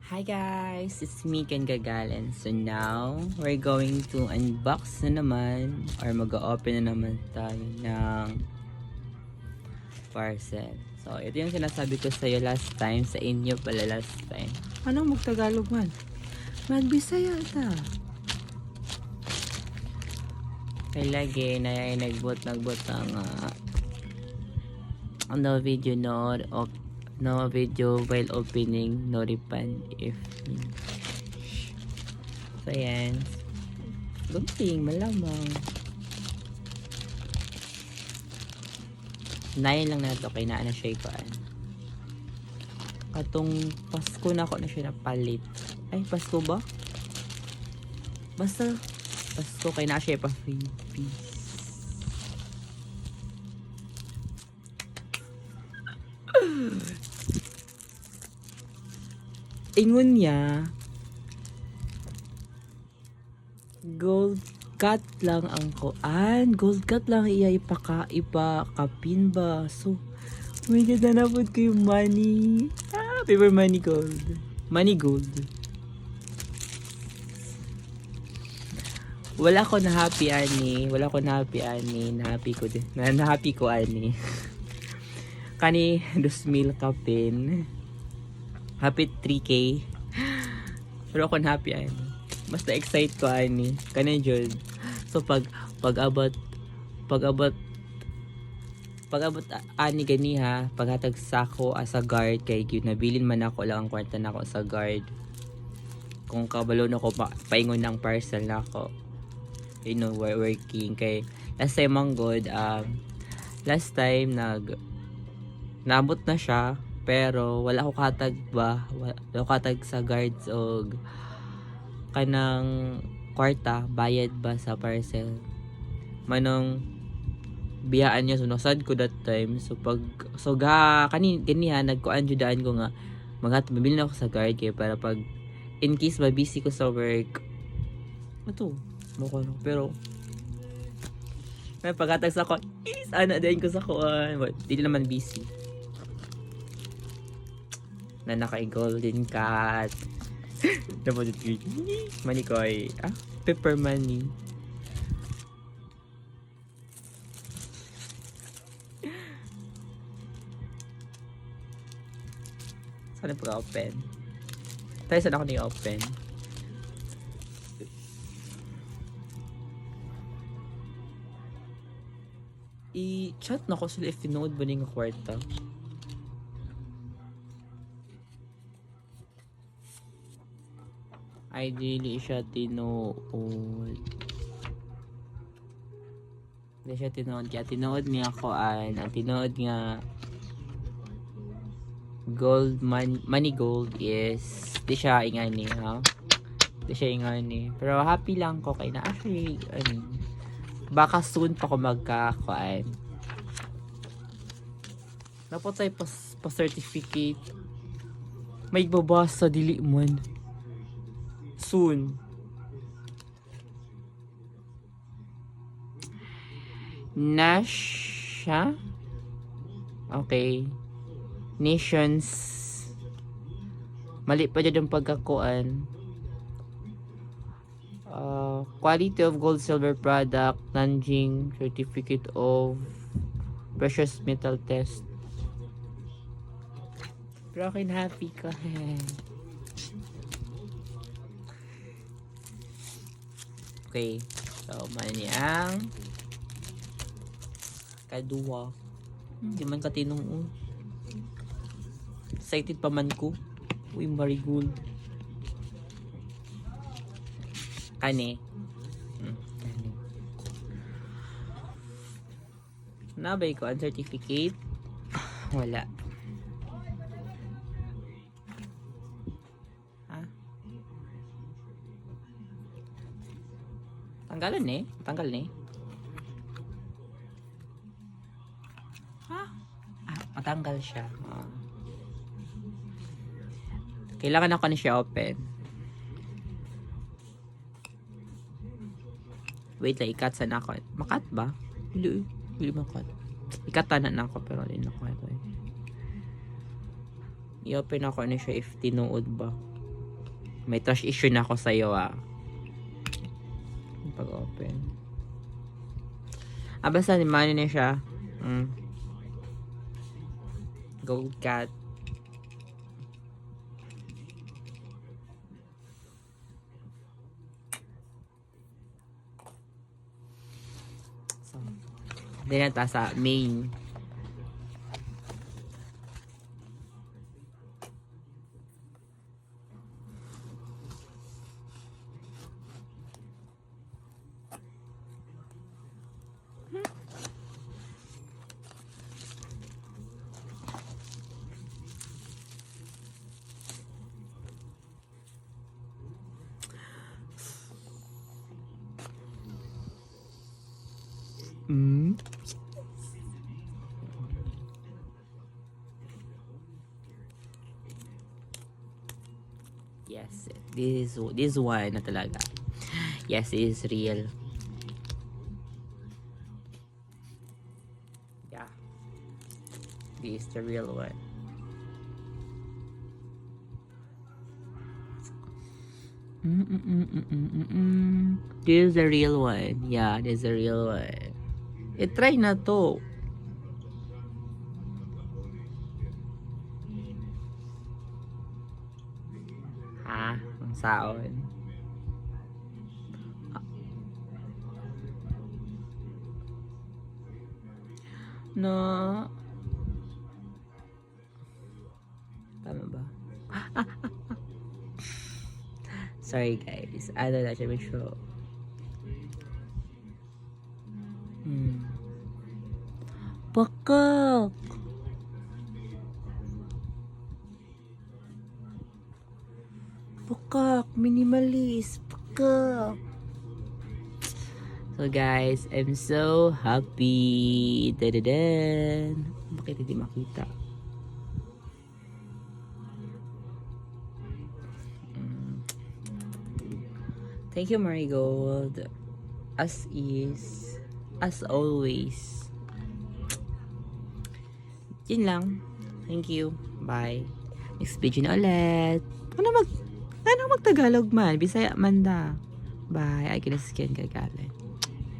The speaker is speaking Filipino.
Hi guys, it's me Ken Gagalan. So now, we're going to unbox na naman or mag-open na naman tayo ng parcel. So ito yung sinasabi ko sa'yo last time, sa inyo pala last time. Anong mag-Tagalog man? Mag-Bisaya ta. Kay lagi na ay nagbot ng no video no video while opening, no refund if so yan, gumping malamang 9 lang na to kay naa na siya ikuan katong Pasko na ako na siya napalit. Ay Pasko ba? Basta Pasko kay naa siya pa free piece. Ingon niya gold cut lang ang kuan, gold cut lang iya ipakapin ba. So may ganda na po ko yung money, paper money gold, money gold. Wala ko na happy ani, na happy ko din, na happy ko ani. Kani 2,000 kapin, happy 3K. Pero ako happy ani, basta excite ko ani kani jud. So pag abot ani gani ha, paghatag sa ako as a guard kay gyud nabilin man ako lang ang kwarta nako sa guard. Kung kabalo na ko paingon ng parcel nako, you know, working kay last time ang good, last time naabot na siya pero wala ko katag sa guards o kanang kwarta bayad ba sa parcel manong biyaan niya sunod ko that time. So pag kaniha nagkuan judaan ko nga mabili na ako sa guard kay para pag in case ba busy ko sa work ato mo ko no. Pero may paghatag sa ko ana din ko sa kuan but dili naman busy na naka-golden cat. Dapat ito money ko ay pepper money. Saan pag-open? Tayo saan ako ni-open? I-chat na ko sila if tinood ba ng kwarta. Ay dili siya tinood. Hindi siya tinood. Kaya tinood niya ako ang tinood nga gold money gold is di siya ingani ha. Di siya ingani. Pero happy lang ko kay na actually baka soon pa ko magkakuan. Dapat tayo pa certificate. May babasa dili man. Soon. Nasha? Okay. Nations. Mali pa dyan ang pagkakuan. Quality of gold silver product. Nanjing certificate of precious metal test. Pero akin happy ka. Okay, so mani ang kadua. Di man katinong excited pa man ko. Uy, marigold. Kani. Kani. Nabay ko ang certificate. Wala. Tanggal ni. Matanggal siya. Kailangan ako na siya open. Wait lang, ikat sana ako. Makat ba? Hindi makat. Ikatanan na ako pero hindi na ako ito. I-open ako na siya if tinuod ba. May trust issue na ako sa'yo, ah. Pag-open. Basta, money na siya. Gold cat. So, hindi na ta sa main. Yes, this one na talaga. Yes, it is real. Yeah. This is the real one. This is the real one. Yeah, this is the real one. Try na to. Ang saon. No. Tama ba? Sorry guys. Ano na siya medyo. Pakak. Pakak. Minimalist. Pakak. So guys, I'm so happy. Dadadan. Bakit hindi makita? Thank you, Marigold. As is. As always. Yun lang. Thank you. Bye. Next video na ulit. Ano mag-Tagalog man? Bisaya man da. Bye. Ay, kinaskin kagalan.